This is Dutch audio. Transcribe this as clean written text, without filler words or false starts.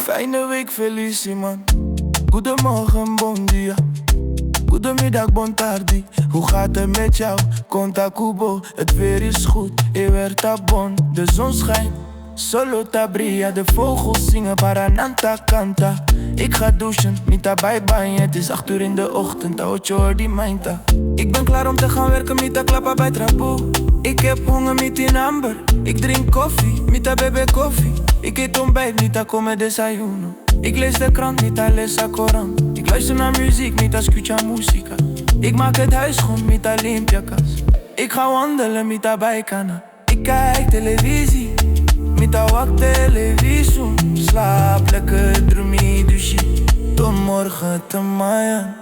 Fijne week, felicie man. Goedemorgen, bon dia. Goedemiddag, bon tardi. Hoe gaat het met jou? Conta Kubo, het weer is goed. Ewerta bon, de zon schijnt. Solo tabria, de vogels zingen Parananta canta. Ik ga douchen, mita bye bye. Het is 8 uur in de ochtend, ocho die mijnta. Ik ben klaar om te gaan werken, mita klappa bij trapo. Ik heb honger, mit in amber. Ik drink koffie, mita bebe koffie. Ik eet ontbijt, mita come desayuno. Ik lees de krant, mita lees a Koran. Ik luister naar muziek, mita escucha música. Ik maak het huis schoon, mita limpia kas. Ik ga wandelen, mita bijkana. Ik kijk televisie, mita wak televisie. Slaap lekker, droomie, douche. Tot morgen te maaien.